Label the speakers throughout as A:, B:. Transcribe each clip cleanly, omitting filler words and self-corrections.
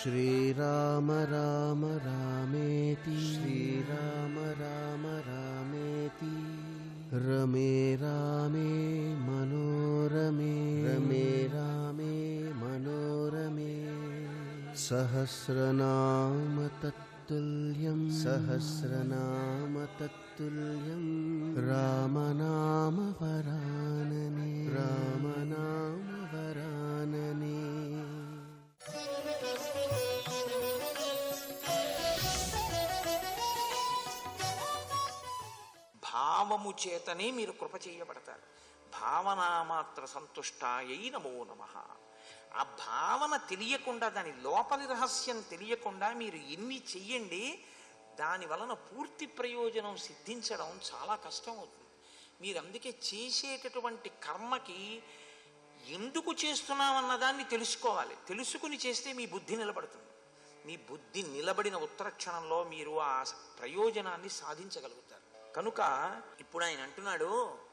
A: श्रीराम राम रामेति श्रीराम राम रामेति रमे रामे मनोरमे रमे रामे मनोरमे सहस्रनाम तत्तुल्यं सहस्रनाम तत्तुल्यं रामनाम वरानने रामनाम वरानने।
B: భావము చేతనే మీరు కృప చేయబడతారు. భావనామాత్ర సంతుష్టాయై నమో నమః. ఆ భావన తెలియకుండా, దాని లోపలి రహస్యం తెలియకుండా మీరు ఎన్ని చెయ్యండి, దాని వలన పూర్తి ప్రయోజనం సిద్ధించడం చాలా కష్టం అవుతుంది. మీరు అందుకే చేసేటటువంటి కర్మకి ఎందుకు చేస్తున్నామన్నదాన్ని తెలుసుకోవాలి. తెలుసుకుని చేస్తే మీ బుద్ధి నిలబడుతుంది. మీ బుద్ధి నిలబడిన ఉత్తర క్షణంలో మీరు ఆ ప్రయోజనాన్ని సాధించగలుగుతారు. కనుక ఇప్పుడు ఆయన అంటున్నాడు,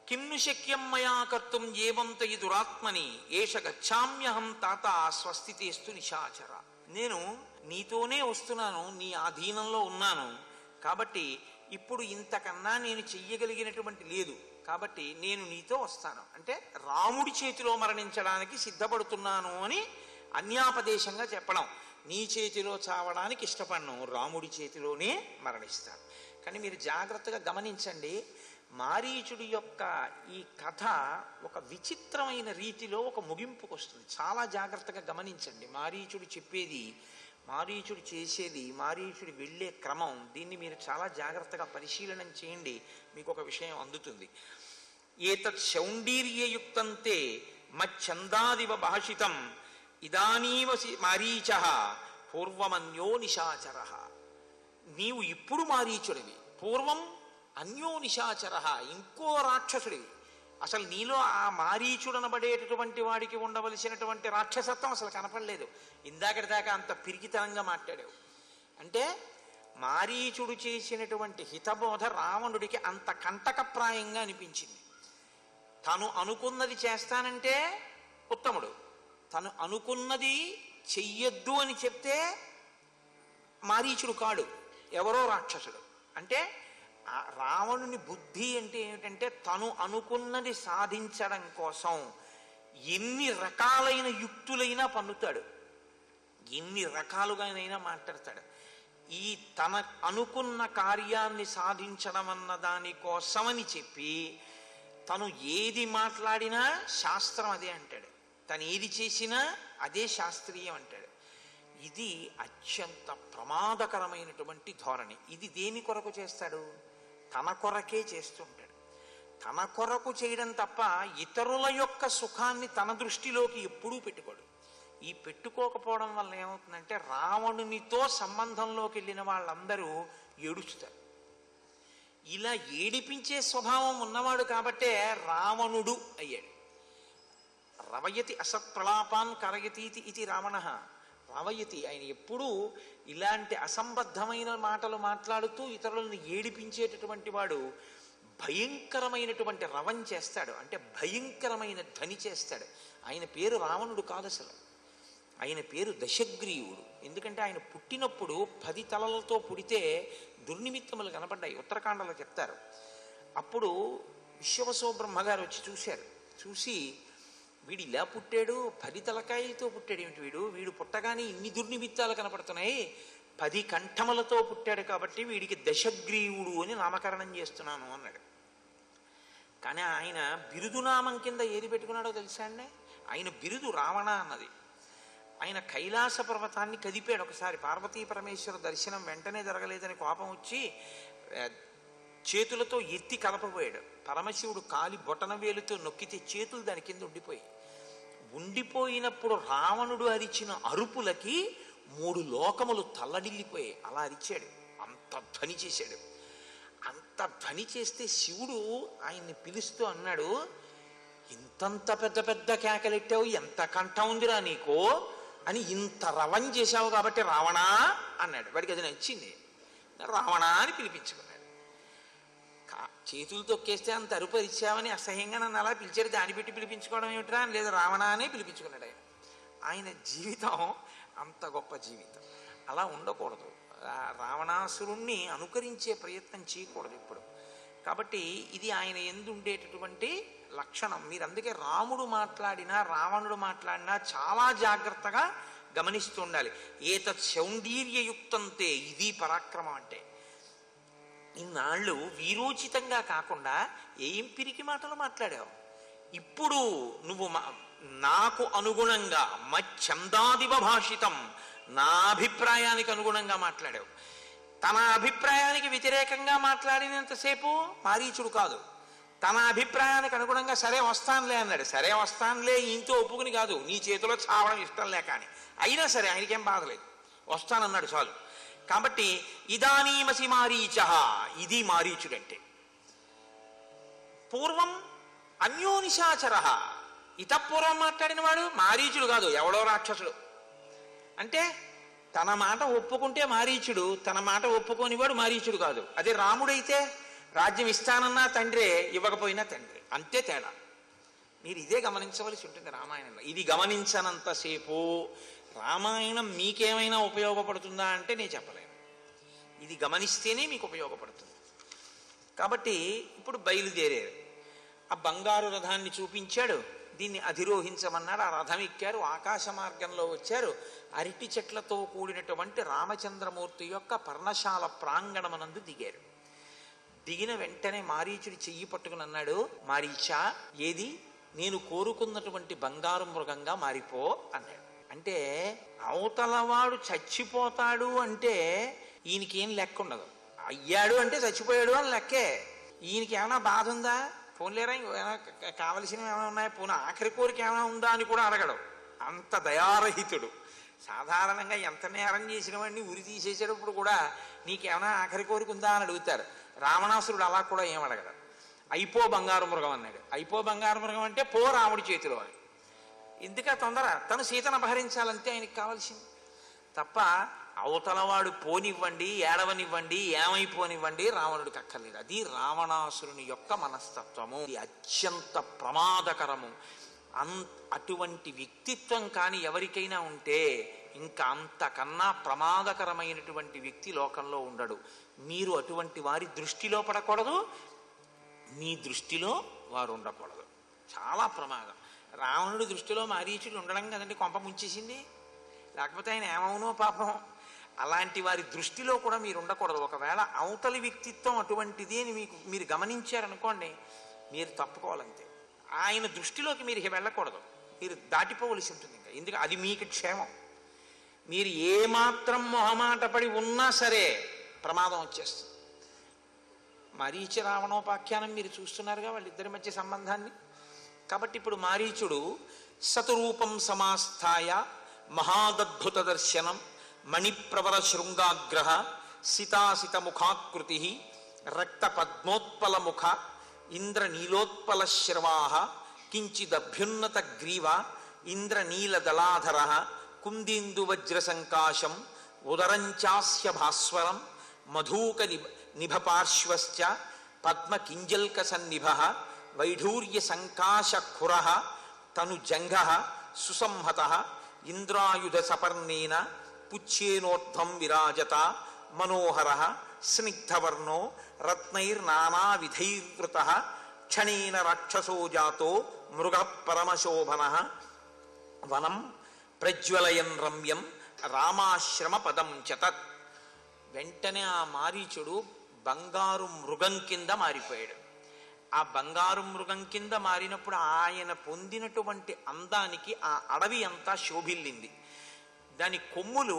B: కిమ్ను శక్యం మయా కర్తుం ఏవంత ఈ దురాత్మని ఏష గచ్చామ్యహం తాత స్వస్థితేస్తు నిశాచర. నేను నీతోనే వస్తున్నాను, నీ ఆధీనంలో ఉన్నాను, కాబట్టి ఇప్పుడు ఇంతకన్నా నేను చెయ్యగలిగినటువంటి లేదు, కాబట్టి నేను నీతో వస్తాను అంటే రాముడి చేతిలో మరణించడానికి సిద్ధపడుతున్నాను అని అన్యాపదేశంగా చెప్పడం. నీ చేతిలో చావడానికి ఇష్టపడను, రాముడి చేతిలోనే మరణిస్తాను. కానీ మీరు జాగ్రత్తగా గమనించండి, మారీచుడి యొక్క ఈ కథ ఒక విచిత్రమైన రీతిలో ఒక ముగింపుకు వస్తుంది. చాలా జాగ్రత్తగా గమనించండి. మారీచుడు చెప్పేది, మారీచుడు చేసేది, మారీచుడు వెళ్ళే క్రమం, దీన్ని మీరు చాలా జాగ్రత్తగా పరిశీలనం చేయండి, మీకు ఒక విషయం అందుతుంది. ఏతత్ శౌండీర్యయుక్తంతే మచ్చందాదివ భాషితం ఇదానీవ మారీచః పూర్వమన్యో నిశాచర. నీవు ఇప్పుడు మారీచుడివి, పూర్వం అన్యో నిశాచర, ఇంకో రాక్షసుడివి. అసలు నీలో ఆ మారీచుడనబడేటటువంటి వాడికి ఉండవలసినటువంటి రాక్షసత్వం అసలు కనపడలేదు. ఇందాకటి దాకా అంత పిరికితనంగా మాట్లాడావు. అంటే మారీచుడు చేసినటువంటి హితబోధ రావణుడికి అంత కంటకప్రాయంగా అనిపించింది. తను అనుకున్నది చేస్తానంటే ఉత్తముడు, తను అనుకున్నది చెయ్యొద్దు అని చెప్తే మారీచుడు కాడు, ఎవరో రాక్షసుడు. అంటే రావణుని బుద్ధి అంటే ఏమిటంటే, తను అనుకున్నది సాధించడం కోసం ఎన్ని రకాలైన యుక్తులైనా పన్నుతాడు, ఎన్ని రకాలుగానైనా మాట్లాడతాడు. ఈ తన అనుకున్న కార్యాన్ని సాధించడం అన్న దానికోసమని చెప్పి తను ఏది మాట్లాడినా శాస్త్రం అదే అంటాడు, తను ఏది చేసినా అదే శాస్త్రీయం అంటాడు. ఇది అత్యంత ప్రమాదకరమైనటువంటి ధోరణి. ఇది దేని కొరకు చేస్తాడు? తన కొరకే చేస్తుంటాడు. తన కొరకు చేయడం తప్ప ఇతరుల యొక్క సుఖాన్ని తన దృష్టిలోకి ఎప్పుడూ పెట్టుకోడు. ఈ పెట్టుకోకపోవడం వల్ల ఏమవుతుందంటే, రావణునితో సంబంధంలోకి వెళ్ళిన వాళ్ళందరూ ఏడుస్తారు. ఇలా ఏడిపించే స్వభావం ఉన్నవాడు కాబట్టే రావణుడు అయ్యాడు. రవయతి అసత్ప్రలాపాన్ కరయతీతి ఇది రావణ. రావయతి, ఆయన ఎప్పుడూ ఇలాంటి అసంబద్ధమైన మాటలు మాట్లాడుతూ ఇతరులను ఏడిపించేటటువంటి వాడు భయంకరమైనటువంటి రవం చేస్తాడు, అంటే భయంకరమైన ధ్వని చేస్తాడు. ఆయన పేరు రావణుడు కాదు, అసలు ఆయన పేరు దశగ్రీవుడు. ఎందుకంటే ఆయన పుట్టినప్పుడు 10 తలలతో పుడితే దుర్నిమిత్తములు కనపడ్డాయి, ఉత్తరాఖండలో చెప్తారు. అప్పుడు విశ్వవసో బ్రహ్మగారు వచ్చి చూశారు. చూసి, వీడు ఇలా పుట్టాడు, 10 తలకాయలతో పుట్టాడు ఏమిటి వీడు పుట్టగానే ఇన్ని దుర్నిమిత్తాలు కనపడుతున్నాయి, 10 కంఠములతో పుట్టాడు కాబట్టి వీడికి దశగ్రీవుడు అని నామకరణం చేస్తున్నాను అన్నాడు. కానీ ఆయన బిరుదునామం కింద ఏది పెట్టుకున్నాడో తెలుసా అండి? ఆయన బిరుదు రావణ అన్నది. ఆయన కైలాస పర్వతాన్ని కదిపాడు ఒకసారి. పార్వతీ పరమేశ్వర దర్శనం వెంటనే జరగలేదని కోపం వచ్చి చేతులతో ఎత్తి కలపబోయాడు. పరమశివుడు కాలి బొటన వేలుతో నొక్కితే చేతులు దాని కింద ఉండిపోయినప్పుడు రావణుడు అరిచిన అరుపులకి 3 లోకములు తల్లడిల్లిపోయాయి. అలా అరిచాడు, అంత ధ్వని చేశాడు. అంత ధ్వని చేస్తే శివుడు ఆయన్ని పిలుస్తూ అన్నాడు, ఇంతంత పెద్ద పెద్ద కేకలెట్టావు, ఎంత కంఠం ఉందిరా నీకు అని, ఇంత రవం చేశావు కాబట్టి రావణా అన్నాడు. వాడికి అది నచ్చింది. రావణా అని పిలిపించుకున్నాడు. చేతులు తొక్కేస్తే అంత అరుపు అరిచావని అసహ్యంగా నన్ను అలా పిలిచాడు, దాన్ని పెట్టి పిలిపించుకోవడం ఏమిట్రా అని, లేదా రావణా అనే పిలిపించుకున్నాడు. ఆయన జీవితం అంత గొప్ప జీవితం. అలా ఉండకూడదు. రావణాసురుణ్ణి అనుకరించే ప్రయత్నం చేయకూడదు ఇప్పుడు. కాబట్టి ఇది ఆయన యందు ఉండేటటువంటి లక్షణం. మీరు అందుకే రాముడు మాట్లాడినా రావణుడు మాట్లాడినా చాలా జాగ్రత్తగా గమనిస్తూ ఉండాలి. ఏతత్ సౌందర్యయుక్తంతే, ఇది పరాక్రమం అంటే. ఇన్నాళ్ళు వీరోచితంగా కాకుండా ఏం పిరికి మాటలు మాట్లాడావు. ఇప్పుడు నువ్వు నాకు అనుగుణంగా మచ్చందాదివ భాషితం, నా అభిప్రాయానికి అనుగుణంగా మాట్లాడావు. తన అభిప్రాయానికి వ్యతిరేకంగా మాట్లాడినంతసేపు మారీచుడు కాదు. తన అభిప్రాయానికి అనుగుణంగా సరే వస్తానులే అన్నాడు. సరే వస్తానులే ఈయంతో ఒప్పుకుని కాదు, నీ చేతిలో చావడం ఇష్టం లేక అని. అయినా సరే ఆయనకేం బాధలేదు, వస్తానన్నాడు చాలు. కాబట్టి ఇదానీమసి మారీచ, ఇది మారీచుడంటే. పూర్వం అన్యోనిశాచర, ఇతపూర్వం మాట్లాడిన వాడు మారీచుడు కాదు, ఎవడో రాక్షసుడు. అంటే తన మాట ఒప్పుకుంటే మారీచుడు, తన మాట ఒప్పుకోనివాడు మారీచుడు కాదు. అదే రాముడైతే రాజ్యం ఇస్తానన్నా తండ్రే, ఇవ్వకపోయినా తండ్రి, అంతే తేడా. మీరు ఇదే గమనించవలసి ఉంటుంది రామాయణంలో. ఇది గమనించనంతసేపు రామాయణం మీకేమైనా ఉపయోగపడుతుందా అంటే నేను చెప్పలేను. ఇది గమనిస్తేనే మీకు ఉపయోగపడుతుంది. కాబట్టి ఇప్పుడు బయలుదేరారు. ఆ బంగారు రథాన్ని చూపించాడు, దీన్ని అధిరోహించమన్నాడు. ఆ రథం ఎక్కారు, ఆకాశ మార్గంలో వచ్చారు. అరటి చెట్లతో కూడినటువంటి రామచంద్రమూర్తి యొక్క పర్ణశాల ప్రాంగణమనందు దిగారు. దిగిన వెంటనే మారీచుడి చెయ్యి పట్టుకుని అన్నాడు, మారీచా, ఏది నేను కోరుకున్నటువంటి బంగారు మృగంగా మారిపో అన్నాడు. అంటే అవతలవాడు చచ్చిపోతాడు అంటే ఈయనకేం లెక్క ఉండదు. అయ్యాడు అంటే చచ్చిపోయాడు అని లెక్కే. ఈయనకి ఏమైనా బాధ ఉందా, పోన్లేరా ఏమైనా కావలసినవి ఏమైనా ఉన్నాయా, పోనీ ఆఖరి కోరిక ఏమైనా ఉందా అని కూడా అడగడు. అంత దయారహితుడు. సాధారణంగా ఎంత నేరం చేసిన వాడిని ఉరి తీసేసేటప్పుడు కూడా నీకేమైనా ఆఖరి కోరిక ఉందా అని అడుగుతారు. రావణాసురుడు అలా కూడా ఏం అడగడు. అయిపో బంగారు మృగం అన్నాడు. అయిపో బంగారు మృగం అంటే పో రాముడి చేతిలో అని. ఎందుక తొందర, తను సీతను అపహరించాలంతే ఆయనకి కావాల్సింది తప్ప అవతలవాడు పోనివ్వండి, ఏడవనివ్వండి, ఏమైపోనివ్వండి రావణుడికి అక్కర్లేదు. అది రావణాసురుని యొక్క మనస్తత్వము. ఇది అత్యంత ప్రమాదకరము. అటువంటి వ్యక్తిత్వం కానీ ఎవరికైనా ఉంటే ఇంకా అంతకన్నా ప్రమాదకరమైనటువంటి వ్యక్తి లోకంలో ఉండడు. మీరు అటువంటి వారి దృష్టిలో పడకూడదు, మీ దృష్టిలో వారు ఉండకూడదు. చాలా ప్రమాదం. రావణుడి దృష్టిలో మారీచుడు ఉండడం కదండి కొంప ముంచేసింది. లేకపోతే ఆయన ఏమవునో పాపం. అలాంటి వారి దృష్టిలో కూడా మీరు ఉండకూడదు. ఒకవేళ అవతలి వ్యక్తిత్వం అటువంటిది అని మీరు గమనించారనుకోండి, మీరు తప్పుకోవాలంతే. ఆయన దృష్టిలోకి మీరు వెళ్ళకూడదు, మీరు దాటిపోవలసి ఉంటుంది. ఇంకా ఎందుకు, అది మీకు క్షేమం. మీరు ఏమాత్రం మొహమాట పడి ఉన్నా సరే ప్రమాదం వచ్చేస్తుంది. మారీచ రావణోపాఖ్యానం మీరు చూస్తున్నారుగా వాళ్ళిద్దరి మధ్య సంబంధాన్ని. కాబట్టి ఇప్పుడు మారీచుడు సతురూపం సమాస్థాయ మహాదద్భుత దర్శనం మణిప్రవర శృంగాగ్రహ సితాసిత ముఖాకృతి రక్త పద్మోత్పల ముఖ ఇంద్రనీలోత్పల శ్రవాహ కించిదభ్యున్నత గ్రీవ ఇంద్రనీలదళాధర కుందీందు వజ్రసంకాశం ఉదరంచాస్య భాస్వరం మధూక నిభపార్శ్వశ్చ పద్మకింజల్క సన్నిభ వైఢూర్య సంకాశఖుర తను జంఘ సుసంహత ఇంద్రాయుధ సపర్ణేన పుచ్చేనోర్ధ్వం విరాజత మనోహర స్నిగ్ధవర్ణో రత్నైర్నానావిధైర్వృత క్షణేన రాక్షసో జాతో మృగ పరమశోభన వనం ప్రజ్వలయన్ రమ్యం రామాశ్రమ పదం చతత్. వెంటనే ఆ మారీచుడు బంగారు మృగం కింద మారిపోయాడు. ఆ బంగారు మృగం కింద మారినప్పుడు ఆయన పొందినటువంటి అందానికి ఆ అడవి అంతా శోభిల్లింది. దాని కొమ్ములు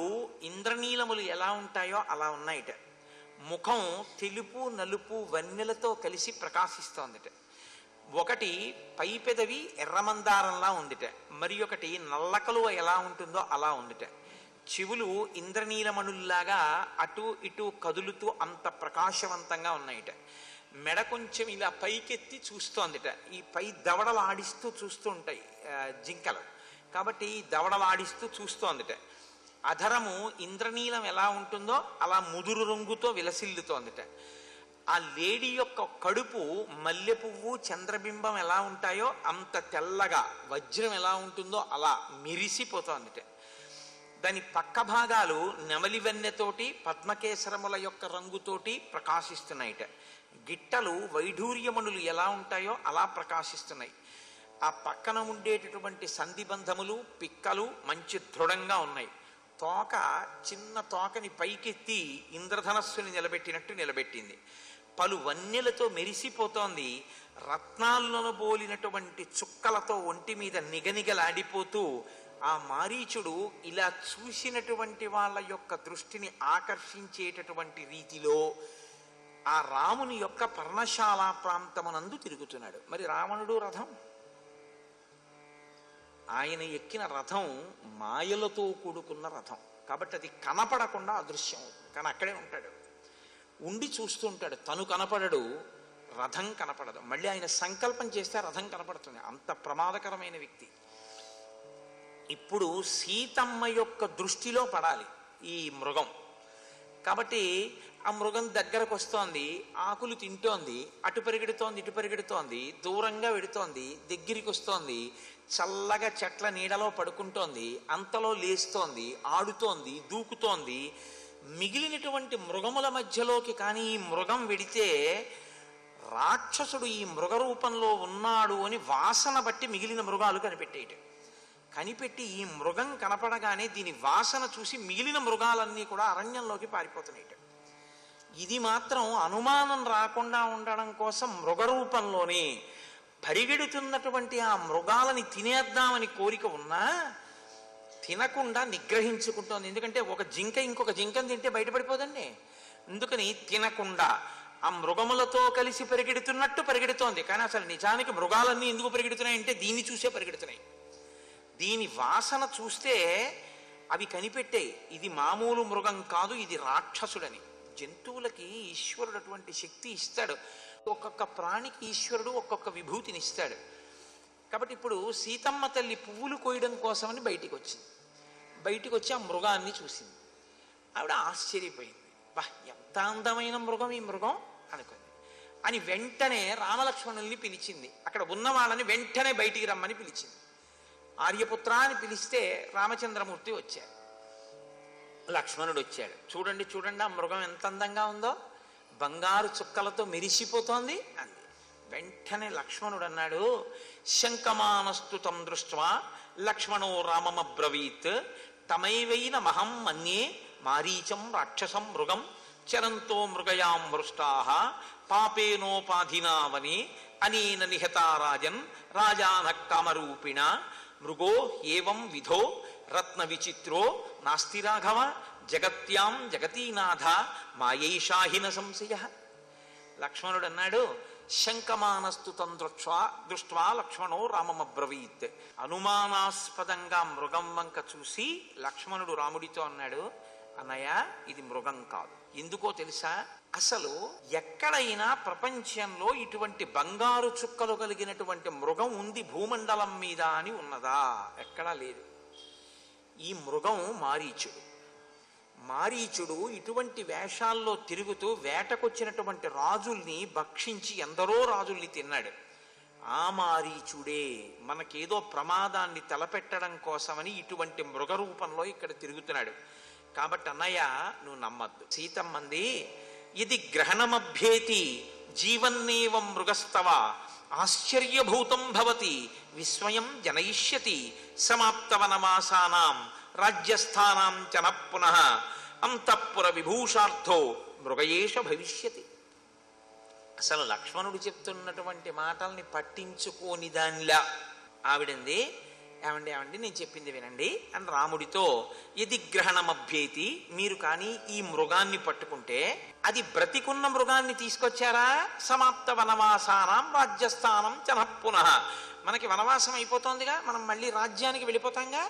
B: ఇంద్రనీలములు ఎలా ఉంటాయో అలా ఉన్నాయిట. ముఖం తెలుపు నలుపు వన్నెలతో కలిసి ప్రకాశిస్తోందిట. ఒకటి పై పెదవి ఎర్రమందారంలా ఉందిట, మరి ఒకటి నల్లకలువ ఎలా ఉంటుందో అలా ఉందిట. చెవులు ఇంద్రనీలమణుల్లాగా అటు ఇటు కదులుతూ అంత ప్రకాశవంతంగా ఉన్నాయిట. మెడ కొంచెం ఇలా పైకెత్తి చూస్తోందిట. ఈ పై దవడలు ఆడిస్తూ చూస్తూ ఉంటాయి జింకలు, కాబట్టి ఈ దవడలు ఆడిస్తూ చూస్తోందిట. అధరము ఇంద్రనీలం ఎలా ఉంటుందో అలా ముదురు రంగుతో విలసిల్లుతోందిట. ఆ లేడీ యొక్క కడుపు మల్లె పువ్వు చంద్రబింబం ఎలా ఉంటాయో అంత తెల్లగా, వజ్రం ఎలా ఉంటుందో అలా మిరిసిపోతోందిట. దాని పక్క భాగాలు నెమలి వెన్నెతోటి పద్మకేసరముల యొక్క రంగుతోటి ప్రకాశిస్తున్నాయిట. గిట్టలు వైఢూర్యమణులు ఎలా ఉంటాయో అలా ప్రకాశిస్తున్నాయి. ఆ పక్కన ఉండేటటువంటి సంధిబంధములు పిక్కలు మంచి దృఢంగా ఉన్నాయి. తోక చిన్న తోకని పైకెత్తి ఇంద్రధనస్సుని నిలబెట్టినట్టు నిలబెట్టింది. పలు వన్నెలతో మెరిసిపోతోంది. రత్నాలను పోలినటువంటి చుక్కలతో ఒంటి మీద నిగనిగలాడిపోతూ ఆ మారీచుడు ఇలా చూసినటువంటి వాళ్ళ యొక్క దృష్టిని ఆకర్షించేటటువంటి రీతిలో ఆ రాముని యొక్క పర్ణశాల ప్రాంతమునందు తిరుగుతున్నాడు. మరి రావణుడు రథం, ఆయన ఎక్కిన రథం మాయలతో కూడుకున్న రథం కాబట్టి అది కనపడకుండా అదృశ్యం అవుతుంది. కానీ అక్కడే ఉంటాడు, ఉండి చూస్తూ ఉంటాడు. తను కనపడడు, రథం కనపడదు. మళ్ళీ ఆయన సంకల్పం చేస్తే రథం కనపడుతుంది. అంత ప్రమాదకరమైన వ్యక్తి. ఇప్పుడు సీతమ్మ యొక్క దృష్టిలో పడాలి ఈ మృగం. కాబట్టి ఆ మృగం దగ్గరకు వస్తోంది, ఆకులు తింటోంది, అటు పరిగెడుతోంది ఇటు పరిగెడుతోంది, దూరంగా వెడుతోంది, దగ్గరికి వస్తోంది, చల్లగా చెట్ల నీడలో పడుకుంటోంది, అంతలో లేస్తోంది, ఆడుతోంది, దూకుతోంది. మిగిలినటువంటి మృగముల మధ్యలోకి కానీ ఈ మృగం వెడితే రాక్షసుడు ఈ మృగ రూపంలో ఉన్నాడు అని వాసన బట్టి మిగిలిన మృగాలు కనిపెట్టి ఈ మృగం కనపడగానే దీని వాసన చూసి మిగిలిన మృగాలన్నీ కూడా అరణ్యంలోకి పారిపోతున్నాయి. ఇది మాత్రం అనుమానం రాకుండా ఉండడం కోసం మృగరూపంలోనే పరిగెడుతున్నటువంటి ఆ మృగాలని తినేద్దామని కోరిక ఉన్నా తినకుండా నిగ్రహించుకుంటోంది. ఎందుకంటే ఒక జింక ఇంకొక జింకను తింటే బయటపడిపోదండి. అందుకని తినకుండా ఆ మృగములతో కలిసి పరిగెడుతున్నట్టు పరిగెడుతోంది. కానీ అసలు నిజానికి మృగాలన్నీ ఎందుకు పరిగెడుతున్నాయంటే దీన్ని చూసే పరిగెడుతున్నాయి. దీని వాసన చూస్తే అవి కనిపెట్టాయి, ఇది మామూలు మృగం కాదు, ఇది రాక్షసుడని. జంతువులకి ఈశ్వరుడు అటువంటి శక్తి ఇస్తాడు. ఒక్కొక్క ప్రాణికి ఈశ్వరుడు ఒక్కొక్క విభూతిని ఇస్తాడు. కాబట్టి ఇప్పుడు సీతమ్మ తల్లి పువ్వులు కోయడం కోసమని బయటికి వచ్చింది. బయటికి వచ్చి ఆ మృగాన్ని చూసింది. ఆవిడ ఆశ్చర్యపోయింది. బా, ఎంత అందమైన మృగం ఈ మృగం అనుకుంది. అని వెంటనే రామలక్ష్మణుల్ని పిలిచింది. అక్కడ ఉన్న వాళ్ళని వెంటనే బయటికి రమ్మని పిలిచింది. ఆర్యపుత్ర అని పిలిస్తే రామచంద్రమూర్తి వచ్చాడు, లక్ష్మణుడు వచ్చాడు. చూడండి చూడండి ఆ మృగం ఎంత అందంగా ఉందో, బంగారు చుక్కలతో మెరిసిపోతోంది అంది. వెంటనే లక్ష్మణుడు అన్నాడు, శంకమానస్తు తం దృష్ట్వా లక్ష్మణో రామమబ్రవీత్ తమైవైన మహం మన్యే మారీచం రాక్షసం మృగం చరంతో మృగయాం మృష్టాః పాపేనోపాధినావని అనేన నిహతారాజన్ రాజానః కామరూపిణ మృగో ఏవం విధో రత్న విచిత్రో నాస్తి రాఘవ జగత్యాం జగతీనాథ మాయైషాహిన సంశయ. లక్ష్మణుడు అన్నాడు, శంకమానస్తు తం దృష్ట్వా లక్ష్మణో రామమబ్రవీత్. అనుమానాస్పదంగా మృగం వంక చూసి లక్ష్మణుడు రాముడితో అన్నాడు, అన్నయ్య ఇది మృగం కాదు. ఎందుకో తెలుసా? అసలు ఎక్కడైనా ప్రపంచంలో ఇటువంటి బంగారు చుక్కలు కలిగినటువంటి మృగం ఉంది భూమండలం మీద అని ఉన్నదా? ఎక్కడా లేదు. ఈ మృగం మారీచుడు. మారీచుడు ఇటువంటి వేషాల్లో తిరుగుతూ వేటకొచ్చినటువంటి రాజుల్ని భక్షించి ఎందరో రాజుల్ని తిన్నాడు. ఆ మారీచుడే మనకేదో ప్రమాదాన్ని తలపెట్టడం కోసమని ఇటువంటి మృగ రూపంలో ఇక్కడ తిరుగుతున్నాడు. కాబట్టి అన్నయ్య నువ్వు నమ్మద్దు. సీతమ్మంది, ఇది గ్రహణమభ్యేతి జీవన్నేవం మృగస్తవ ఆశ్చర్యభూతం భవతి విస్మయం జనయిష్యతి సమాప్తవనవాసానాం రాజ్యస్థానాం చన పునః అంతఃపుర విభూషార్థో మృగయేష భవిష్యతి. అసలు లక్ష్మణుడు చెప్తున్నటువంటి మాటల్ని పట్టించుకోని దానిలా ఆవిడంది, ఏమండి ఏమండి నేను చెప్పింది వినండి అని రాముడితో, ఇది గ్రహణమభ్యేతి, మీరు కానీ ఈ మృగాన్ని పట్టుకుంటే అది బ్రతికున్న మృగాన్ని తీసుకొచ్చారా, సమాప్త వనవాసానం రాజ్యస్థానం పునః, మనకి వనవాసం అయిపోతోందిగా, మనం మళ్ళీ రాజ్యానికి వెళ్ళిపోతాంగా,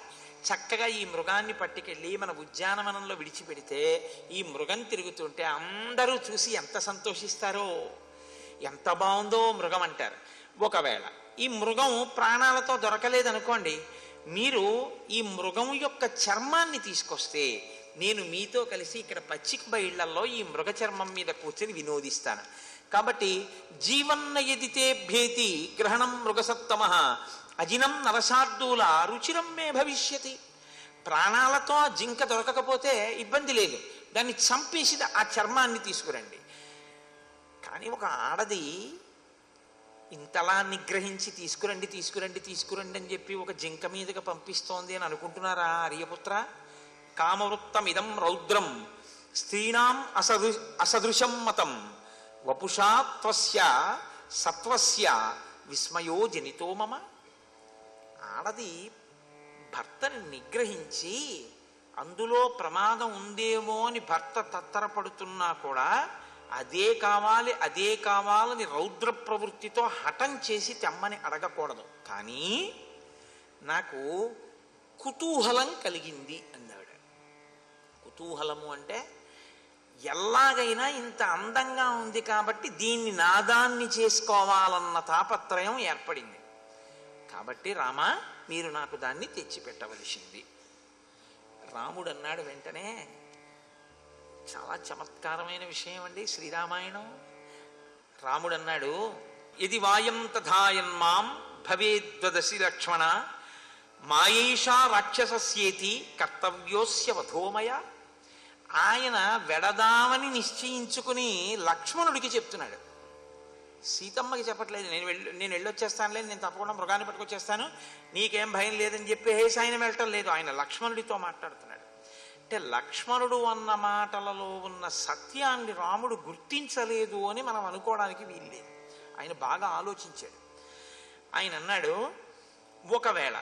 B: చక్కగా ఈ మృగాన్ని పట్టుకెళ్ళి మన ఉద్యానవనంలో విడిచిపెడితే ఈ మృగం తిరుగుతుంటే అందరూ చూసి ఎంత సంతోషిస్తారో, ఎంత బాగుందో మృగం అంటారు. ఒకవేళ ఈ మృగం ప్రాణాలతో దొరకలేదనుకోండి, మీరు ఈ మృగం యొక్క చర్మాన్ని తీసుకొస్తే నేను మీతో కలిసి ఇక్కడ పచ్చిక బయళ్లలో ఈ మృగ చర్మం మీద కూర్చొని వినోదిస్తాను. కాబట్టి జీవన్న ఎదితే భేతి గ్రహణం మృగసత్తమ అజినం నరశార్దూల రుచిరం మే భవిష్యతి. ప్రాణాలతో జింక దొరకకపోతే ఇబ్బంది లేదు, దాన్ని చంపేసి ఆ చర్మాన్ని తీసుకురండి. కానీ ఒక ఆడది ఇంతలా నిగ్రహించి తీసుకురండి తీసుకురండి తీసుకురండి అని చెప్పి ఒక జింక మీదగా పంపిస్తోంది అని అనుకుంటున్నారా ఆర్యపుత్ర? కామవృత్తమిదం రౌద్రం స్త్రీణాం అసదృశం మతం వపుషా త్వస్య సత్వస్య విస్మయో జనితో మమ. ఆడది భర్తని నిగ్రహించి అందులో ప్రమాదం ఉందేమో అని భర్త తత్తరపడుతున్నా కూడా అదే కావాలని రౌద్ర ప్రవృత్తితో హఠం చేసి తెమ్మని అడగకూడదు. కానీ నాకు కుతూహలం కలిగింది అన్నాడు. కుతూహలము అంటే ఎలాగైనా ఇంత అందంగా ఉంది కాబట్టి దీన్ని నాదాన్ని చేసుకోవాలన్న తాపత్రయం ఏర్పడింది. కాబట్టి రామా మీరు నాకు దాన్ని తెచ్చిపెట్టవలసింది. రాముడు అన్నాడు వెంటనే, చాలా చమత్కారమైన విషయం అండి శ్రీరామాయణం. రాముడు అన్నాడు, ఇది వాయం తథాయన్మాం భవేద్వదసి లక్ష్మణ మాయేషా రాక్షసస్యేతి కర్తవ్యోస్య వధోమయ. ఆయన వెడదామని నిశ్చయించుకుని లక్ష్మణుడికి చెప్తున్నాడు, సీతమ్మకి చెప్పట్లేదు. నేను వెళ్ళొచ్చేస్తానులే, నేను తప్పకుండా మృగాన్ని పట్టుకొచ్చేస్తాను, నీకేం భయం లేదని చెప్పేసి ఆయన వెళ్ళటం లేదు, ఆయన లక్ష్మణుడితో మాట్లాడుతున్నాడు. అంటే లక్ష్మణుడు అన్న మాటలలో ఉన్న సత్యాన్ని రాముడు గుర్తించలేదు అని మనం అనుకోవడానికి వీల్లేదు. ఆయన బాగా ఆలోచించాడు. ఆయన అన్నాడు, ఒకవేళ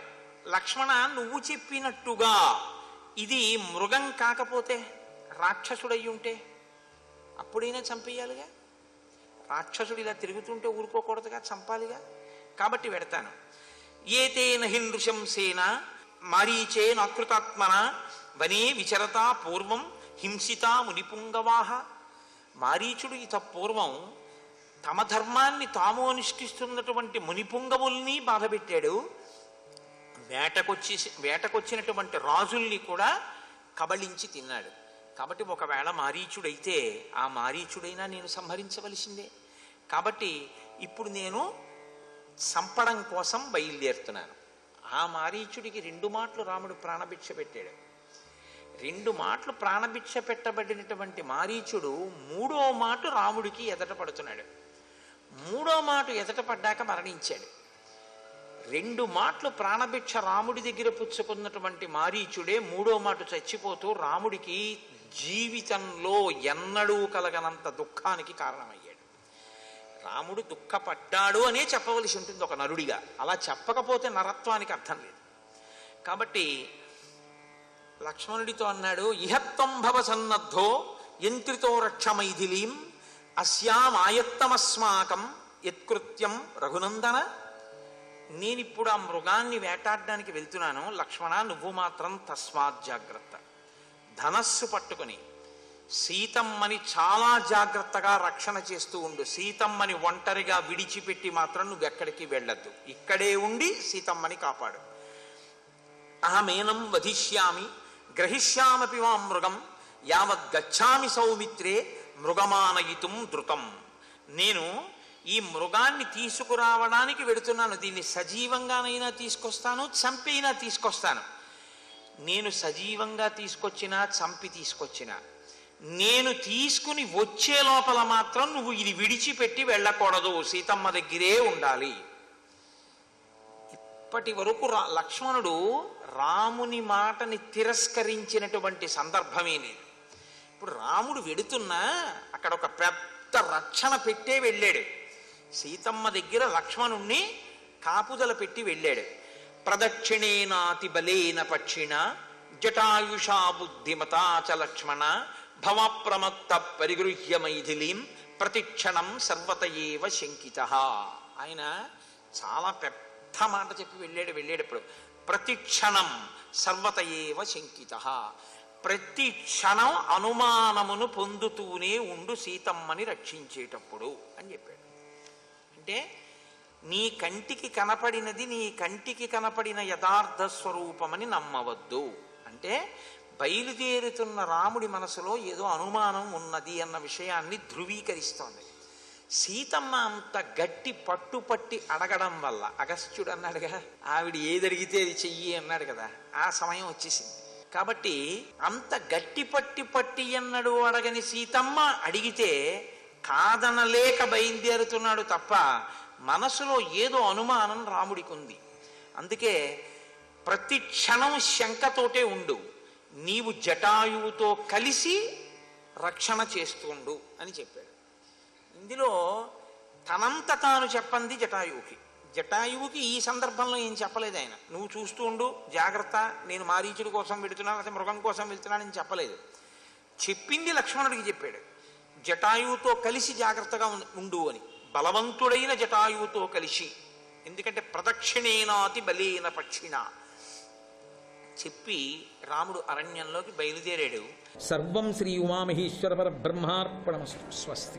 B: లక్ష్మణ నువ్వు చెప్పినట్టుగా ఇది మృగం కాకపోతే రాక్షసుడై ఉంటే అప్పుడైనా చంపేయాలిగా. రాక్షసుడు ఇలా తిరుగుతుంటే ఊరుకోకూడదుగా, చంపాలిగా. కాబట్టి పెడతాను. ఏతేన హిందృశంసేన మారీచే నాకృతాత్మన వనే విచరతా పూర్వం హింసితా మునిపుంగవాహ. మారీచుడు ఇత పూర్వం తమ ధర్మాన్ని తాము అనుష్ఠిస్తున్నటువంటి మునిపుంగవుల్ని బాధపెట్టాడు. వేటకొచ్చినటువంటి రాజుల్ని కూడా కబళించి తిన్నాడు. కాబట్టి ఒకవేళ మారీచుడైతే ఆ మారీచుడైనా నేను సంహరించవలసిందే. కాబట్టి ఇప్పుడు నేను సంపడం కోసం బయలుదేరుతున్నాను. ఆ మారీచుడికి 2 మాటలు రాముడు ప్రాణభిక్ష పెట్టాడు. 2 మాటలు ప్రాణభిక్ష పెట్టబడినటువంటి మారీచుడు 3వ మాట రాముడికి ఎదట పడుతున్నాడు. 3వ మాట ఎదట పడ్డాక మరణించాడు. 2 మాటలు ప్రాణభిక్ష రాముడి దగ్గర పుచ్చుకున్నటువంటి మారీచుడే 3వ మాట చచ్చిపోతూ రాముడికి జీవితంలో ఎన్నడూ కలగనంత దుఃఖానికి కారణమయ్యాడు. రాముడు దుఃఖపడ్డాడు అనే చెప్పవలసి ఉంటుంది ఒక నరుడిగా. అలా చెప్పకపోతే నరత్వానికి అర్థం లేదు. కాబట్టి లక్ష్మణుడితో అన్నాడు, ఇహత్వం భవ సన్నద్ధో యంత్రితో రక్షమైథిలీం అస్యామాయత్తమస్మాకం యత్కృత్యం రఘునందన. నేనిప్పుడు ఆ మృగాన్ని వేటాడడానికి వెళ్తున్నాను. లక్ష్మణ నువ్వు మాత్రం తస్మాత్ జాగ్రత్త. ధనస్సు పట్టుకుని సీతమ్మని చాలా జాగ్రత్తగా రక్షణ చేస్తూ ఉండు. సీతమ్మని ఒంటరిగా విడిచిపెట్టి మాత్రం నువ్వెక్కడికి వెళ్ళొద్దు. ఇక్కడే ఉండి సీతమ్మని కాపాడు. అహమేనం వధిష్యామి గ్రహిష్యామపి వాం మృగం యావద్గచ్చామి సౌమిత్రే మృగమానయితుం ధృతం. నేను ఈ మృగాన్ని తీసుకురావడానికి వెడుతున్నాను. దీన్ని సజీవంగానైనా తీసుకొస్తాను, చంపైనా తీసుకొస్తాను. నేను సజీవంగా తీసుకొచ్చినా చంపి తీసుకొచ్చినా నేను తీసుకుని వచ్చే లోపల మాత్రం నువ్వు ఇది విడిచిపెట్టి వెళ్ళకూడదు, సీతమ్మ దగ్గరే ఉండాలి. ఇప్పటి వరకు లక్ష్మణుడు రాముని మాటని తిరస్కరించినటువంటి సందర్భమే లేదు. ఇప్పుడు రాముడు వెడుతున్నా అక్కడ ఒక పెద్ద రక్షణ పెట్టే వెళ్ళాడు. సీతమ్మ దగ్గర లక్ష్మణుణ్ణి కాపుదల పెట్టి వెళ్ళాడు. ప్రదక్షిణేనాతి బలేన పక్షిణ జటాయుషా బుద్ధిమతా చ లక్ష్మణ భవప్రమత్త పరిగృహ్య మైథిలీం ప్రతిక్షణం సర్వతయేవ శంకిత. ఆయన చాలా పెద్ద మాట చెప్పి వెళ్ళేటప్పుడు ప్రతిక్షణం సర్వతయేవ శంకిత, ప్రతి క్షణం అనుమానమును పొందుతూనే ఉండు సీతమ్మని రక్షించేటప్పుడు అని చెప్పాడు. అంటే నీ కంటికి కనపడినది నీ కంటికి కనపడిన యథార్థ స్వరూపమని నమ్మవద్దు. అంటే బయలుదేరుతున్న రాముడి మనసులో ఏదో అనుమానం ఉన్నది అన్న విషయాన్ని ధృవీకరిస్తోంది. సీతమ్మ అంత గట్టి పట్టుపట్టి అడగడం వల్ల, అగస్త్యుడు అన్నాడుగా ఆవిడ ఏది అడిగితే అది చెయ్యి అన్నాడు కదా, ఆ సమయం వచ్చేసింది. కాబట్టి అంత గట్టి పట్టి అన్నడు అడగని సీతమ్మ అడిగితే కాదనలేక బయలుదేరుతున్నాడు తప్ప మనసులో ఏదో అనుమానం రాముడికి ఉంది. అందుకే ప్రతి క్షణం శంకతోటే ఉండు, నీవు జటాయువుతో కలిసి రక్షణ చేస్తుండు అని చెప్పాడు. ఇందులో తనంత తాను చెప్పంది జటాయువుకి. జటాయువుకి ఈ సందర్భంలో ఏం చెప్పలేదు ఆయన. నువ్వు చూస్తూ ఉండు, జాగ్రత్త, నేను మారీచుడి కోసం వెళుతున్నాను లేకపోతే మృగం కోసం వెళ్తున్నానని చెప్పలేదు. చెప్పింది లక్ష్మణుడికి చెప్పాడు, జటాయువుతో కలిసి జాగ్రత్తగా ఉండు అని. బలవంతుడైన జటాయువుతో కలిసి, ఎందుకంటే ప్రదక్షిణేనాతి బలేన పక్షిణ చెప్పి రాముడు అరణ్యంలోకి బయలుదేరాడు.
C: సర్వం శ్రీ ఉమామహేశ్వర పరబ్రహ్మార్పణమస్తు. స్వస్తి.